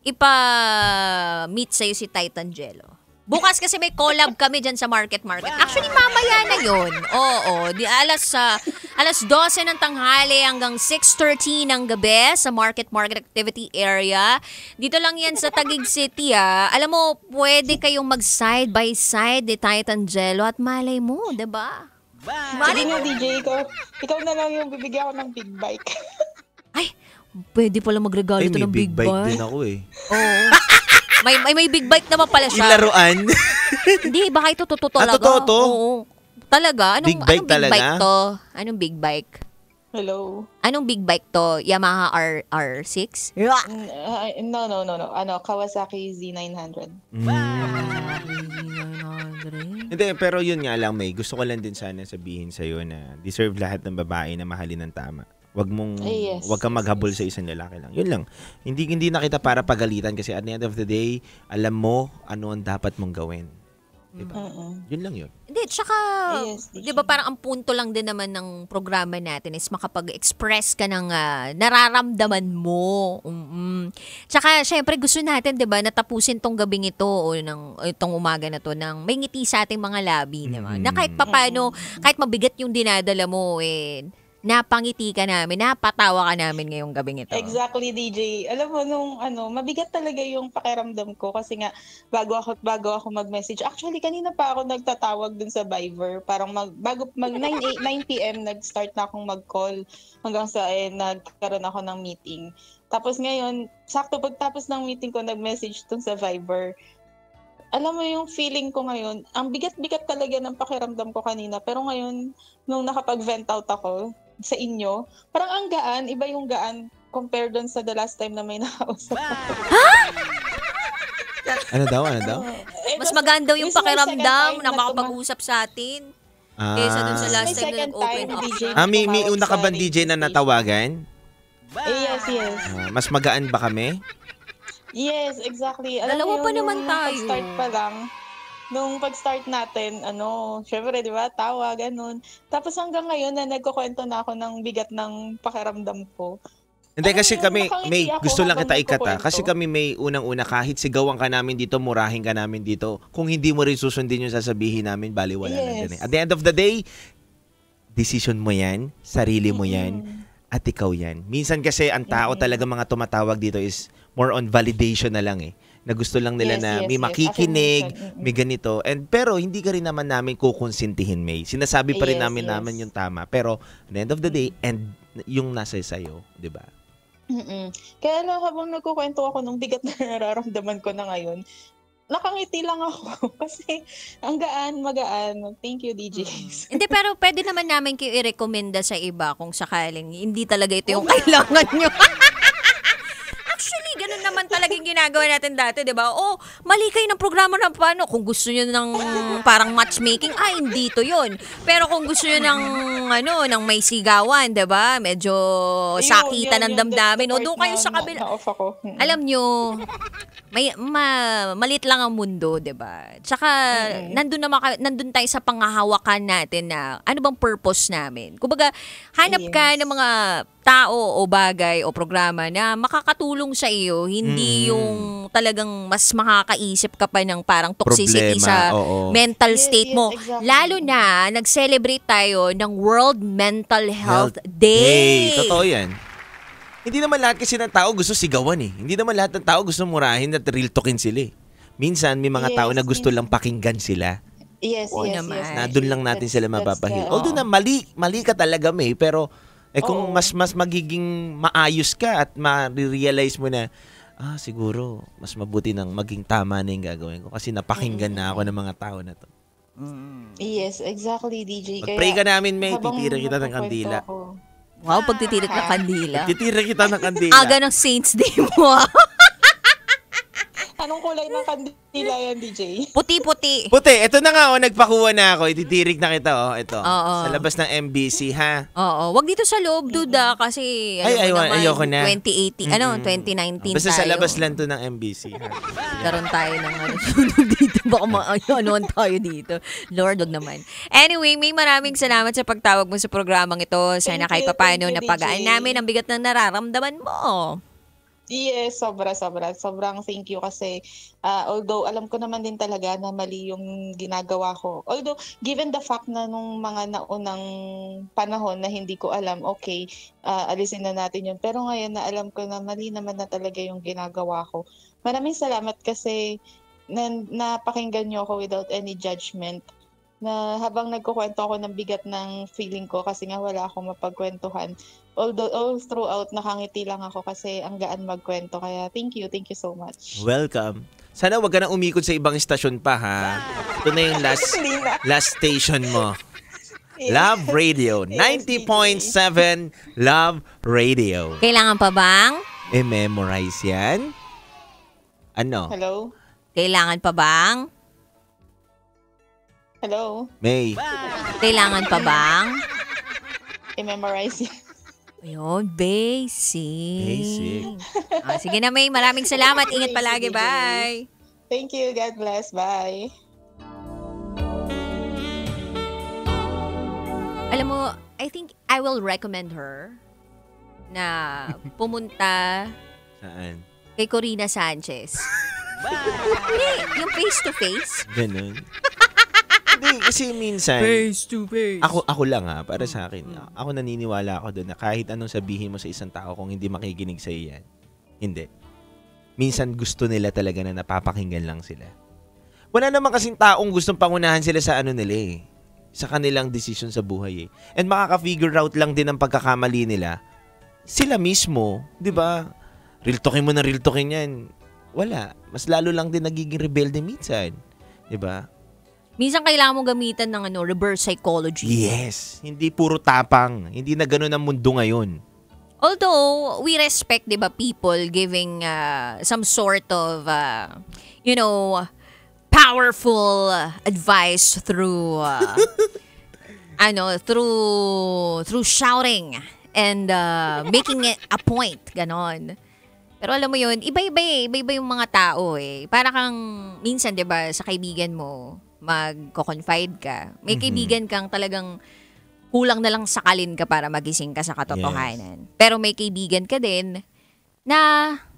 ipa-meet sa'yo si Titan Jello. Bukas kasi may collab kami dyan sa Market. Actually, mamaya na yun. Oo. Alas 12 ng tanghali hanggang 6:30 ng gabi sa Market Activity Area. Dito lang yan sa Taguig City, Alam mo, pwede kayong mag-side by side ni Titan Jello at malay mo, diba?
Sige nga, DJ, ikaw na lang yung bibigyan ko ng big bike.
Ay, pwede pala magregalo to
may
ng
big
big
bike
bike.
din ako eh.
Oo. May big bike naman pala siya.
Ilaruan?
Hindi, baka ito totoo talaga.
Totoo to?
Oo. Talaga?
Big bike talaga?
Bike to? Anong big bike?
Hello?
Anong big bike to? Yamaha R6?
No. Kawasaki Z900.
Hindi, pero yun nga lang, May. Gusto ko lang din sana sabihin sa'yo na deserve lahat ng babae na mahalin ng tama. Wag kang maghabol sa isang lalaki lang. Yun lang. Hindi na kita para pagalitan kasi at the end of the day, alam mo ano ang dapat mong gawin. Diba? Yun lang yun.
Hindi, tsaka, di ba parang ang punto lang din naman ng programa natin is makapag-express ka ng nararamdaman mo. Tsaka, syempre gusto natin, di ba, natapusin tong gabing ito o itong umaga na to ng may ngiti sa ating mga labi, di ba? Na kahit papano, kahit mabigat yung dinadala mo, napangiti ka namin, napatawa ka namin ngayong gabing ito.
Exactly, DJ. Alam mo, mabigat talaga yung pakiramdam ko kasi nga, bago ako mag-message. Actually, kanina pa ako nagtatawag dun sa Viber. Parang bago 9 p.m. nag-start na akong mag-call hanggang sa nagkaroon ako ng meeting. Tapos ngayon, sakto pagtapos ng meeting ko, nag-message dun sa Viber. Alam mo yung feeling ko ngayon, ang bigat-bigat talaga ng pakiramdam ko kanina. Pero ngayon, nung nakapag-vent out ako sa inyo, parang ang gaan, iba yung gaan compared dun sa the last time na may nakausap.
Ano daw?
Mas maganda yung pakiramdam na makapag-usap sa atin. Kaysa dun sa last time na nag-open up.
May una ka ba DJ na natawagan?
Yes.
Mas magaan ba kami?
Yes, exactly. Alam
Dalawa
mo
pa
yun,
naman
yung
tayo.
Pag-start pa lang, nung pag-start natin, syempre, di ba, tawa, ganun. Tapos hanggang ngayon na nagkukwento na ako ng bigat ng pakiramdam ko.
Hindi kasi kami,
nakangiti
may
ako
gusto lang
habang
kita ikata.
nagkukwento.
Kasi kami may unang-una, kahit sigawan ka namin dito, murahin ka namin dito. Kung hindi mo rin susundin yung sasabihin namin, bali wala lang din. At the end of the day, decision mo yan, sarili mo yan, at ikaw yan. Minsan kasi ang tao talaga mga tumatawag dito is more on validation na lang na gusto lang nila na may makikinig, may ganito. Pero hindi ka rin naman namin kukonsintihin, May. Sinasabi pa rin namin yung tama. Pero at the end of the day, and yung nasa sa'yo, di ba?
Kaya lang habang nagkukwento ako ng bigat na nararamdaman ko na ngayon, nakangiti lang ako kasi ang magaan. Thank you, DJs.
Hindi, pero pwede naman namin kayo i-recommenda sa iba kung sakaling hindi talaga ito yung kailangan nyo. Actually, ganun naman talaga yung ginagawa natin dati, di ba? Mali kayo ng programa na paano. Kung gusto nyo ng parang matchmaking, hindi to yun. Pero kung gusto nyo ng may sigawan, di ba? Medyo sakitan ng damdamin. Doon kayo sa kabila.
Na-off ako.
Alam nyo, malit lang ang mundo, 'di ba? Tsaka nandun tayo sa panghahawakan natin na ano bang purpose namin. Kumbaga, hanap ka ng mga tao o bagay o programa na makakatulong sa iyo, hindi yung talagang mas makakaisip ka pa ng parang toxicity
Problema,
sa mental state mo.
exactly.
Lalo na nag-celebrate tayo ng World Mental Health Day.
Totoo yan. Hindi naman lahat kasi ng tao gusto sigawan Hindi naman lahat ng tao gusto murahin at real talkin sila Minsan may mga tao na gusto lang pakinggan sila.
Yes.
Na doon lang natin sila mapapahil. Although na mali ka talaga, May, pero kung mas magiging maayos ka at ma-realize mo na siguro mas mabuti nang maging tama na yung gagawin ko kasi napakinggan na ako ng mga tao na to.
Yes, exactly, DJ.
Pag-pray ka namin, May, titira kita ng kandila.
Wow, pagtitirik na kandila.
Titira kita ng kandila.
Aga ng Saints Day mo.
Anong kulay ng kandila yan, DJ?
Puti-puti.
Puti, ito na nga nagpakuha na ako. Ititirik na kita ito.
Oo.
Sa labas ng MBC, ha?
Oo, wag dito sa loob, duda, kasi
ayoko na.
2018, 2019
Basta
tayo.
sa labas lang to ng MBC, ha?
Karoon tayo ng sunog dito. Baka anoan tayo dito. Lord, wag naman. Anyway, may maraming salamat sa pagtawag mo sa programang ito. Sana kahit papaano napagaan namin ang bigat ng nararamdaman mo.
Yes, sobrang thank you kasi although alam ko naman din talaga na mali yung ginagawa ko. Although given the fact na nung mga naunang panahon na hindi ko alam, okay, alisin na natin yun. Pero ngayon na alam ko na mali naman na talaga yung ginagawa ko. Maraming salamat kasi napakinggan niyo ako without any judgment. Na habang nagkukwento ako ng bigat ng feeling ko kasi nga wala akong mapagkwentuhan. Although all throughout nakangiti lang ako kasi ang gaan magkwento. Kaya thank you so much.
Welcome. Sana wag ka na umikot sa ibang istasyon pa, ha? Ito na yung last station mo. Love Radio. 90.7 Love Radio.
Kailangan pa bang?
Memorize yan? Ano?
Hello?
Kailangan pa bang?
Hello?
May.
Kailangan pa bang?
I-memorize yan.
Ayun, basic.
Basic.
Sige na, May. Maraming salamat. Ingat palagi. Bye.
Thank you. God bless. Bye.
Alam mo, I think I will recommend her na pumunta
Saan?
kay Corina Sanchez. Hindi, yung face-to-face.
Ganun. Hindi, kasi minsan,
Face-to-face.
ako lang para sa akin, ako naniniwala ako doon na kahit anong sabihin mo sa isang tao kung hindi makikinig sa yan, hindi. Minsan gusto nila talaga na napapakinggan lang sila. Wala naman kasing taong gustong pangunahan sila sa nila sa kanilang desisyon sa buhay And makaka-figure out lang din ang pagkakamali nila sila mismo, 'di ba? Real talking mo na real talking 'yan. Wala, mas lalo lang din nagiging rebelde minsan, 'di ba?
Minsan kailangan mong gamitan ng reverse psychology.
Yes, hindi puro tapang. Hindi na ganoon ang mundo ngayon.
Although, we respect, di ba, people giving some sort of, powerful advice through, through shouting and making it a point, ganon. Pero alam mo yun, iba-iba yung mga tao Para kang, minsan, di ba, sa kaibigan mo, magko-confide ka. May kaibigan kang talagang kulang na lang sakalin ka para magising ka sa katotohanan. Yes. Pero may kaibigan ka din na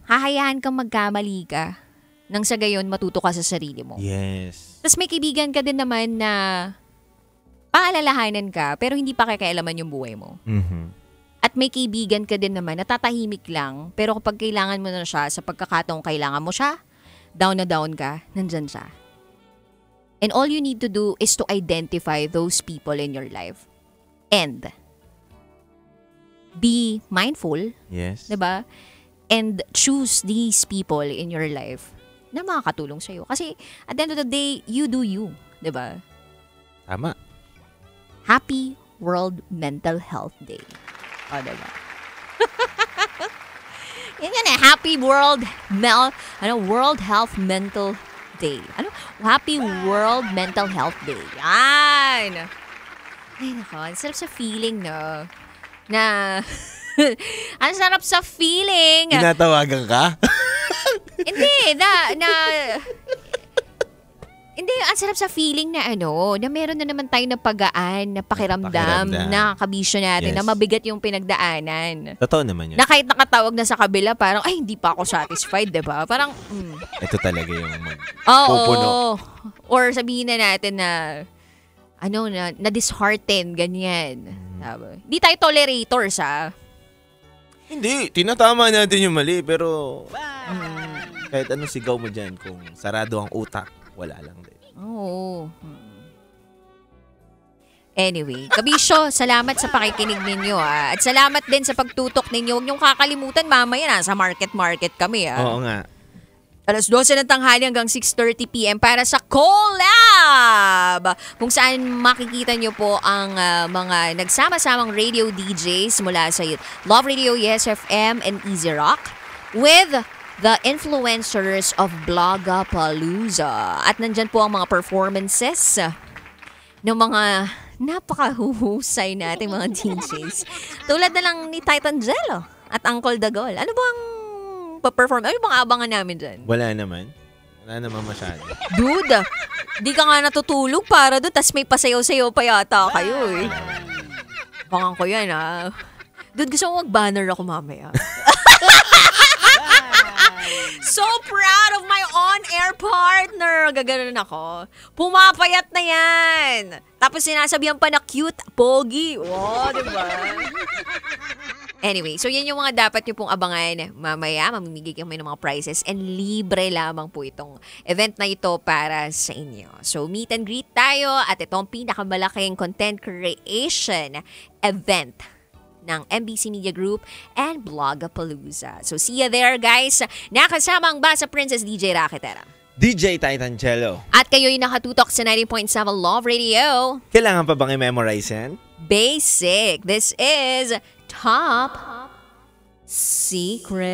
hahayaan kang magkamali ka nang sa gayon matuto ka sa sarili mo.
Yes.
Tapos may kaibigan ka din naman na paalalahanan ka pero hindi pa kailaman yung buhay mo.
Mm-hmm.
At may kaibigan ka din naman na tatahimik lang pero kapag kailangan mo na siya sa pagkakataong kailangan mo siya, down na down ka, nandyan siya. And all you need to do is to identify those people in your life. And be mindful,
yes,
'di ba? And choose these people in your life na makakatulong sa iyo. Kasi at the end of the day, you do you, 'di ba?
Tama.
Happy World Mental Health Day. O, 'di ba? Yan Happy World Health Mental Day. Happy World Mental Health Day. Yan. Ay, nako. Ang sarap sa feeling, no? Na, ang sarap sa feeling.
Tinatawagan ka?
Hindi, hindi, ang sarap sa feeling na na meron na naman tayo na pagaan, na pakiramdam, na kabisyo natin, na mabigat yung pinagdaanan.
Totoo naman yun.
Na kahit nakatawag na sa kabila, parang, ay, hindi pa ako satisfied, diba? Parang,
ito talaga yung
pupuno. Or sabihin na natin na, na dishearten, ganyan. Hindi tayo tolerators,
Hindi, tinatama natin yung mali, pero kahit anong sigaw mo dyan, kung sarado ang utak, wala lang din.
Oo. Anyway, kabisyo, salamat sa pakikinig ninyo at salamat din sa pagtutok ninyo. Huwag niyong kakalimutan, mamaya nasa market kami
Oo nga.
Alas 12 ng tanghali hanggang 6:30 p.m. para sa collab! Kung saan makikita nyo po ang mga nagsama-samang radio DJs mula sa Love Radio, Yes FM, and Easy Rock with the influencers of Blogapalooza. At nandyan po ang mga performances ng mga napakahuhusay nating mga DJs. Tulad na lang ni Titan Jello at Uncle Dagol. Ano bang pa-perform? Ano bang abangan namin dyan?
Wala naman masyado.
Dude, di ka nga natutulog para doon, tas may pasayaw-sayaw pa yata kayo Bangan ko yan Dude, gusto mo mag-banner ako mamaya. So proud of my on-air partner. Gaganon ako. Pumapayat na yan. Tapos sinasabihan pa na cute, pogi. Wow, diba? Anyway, so yan yung mga dapat nyo pong abangan mamaya. Mamimigay kami ng mga prizes and libre lamang po itong event na ito para sa inyo. So meet and greet tayo at itong pinakamalaking content creation event ng MBC Media Group and Blogapalooza. So see you there, guys. Nakasama ang Basa Princess DJ Raketera.
DJ Titan Cello.
At kayo'y nakatutok sa 90.7 Love Radio.
Kailangan pa bang i-memorize yan?
Basic. This is Top Secrets.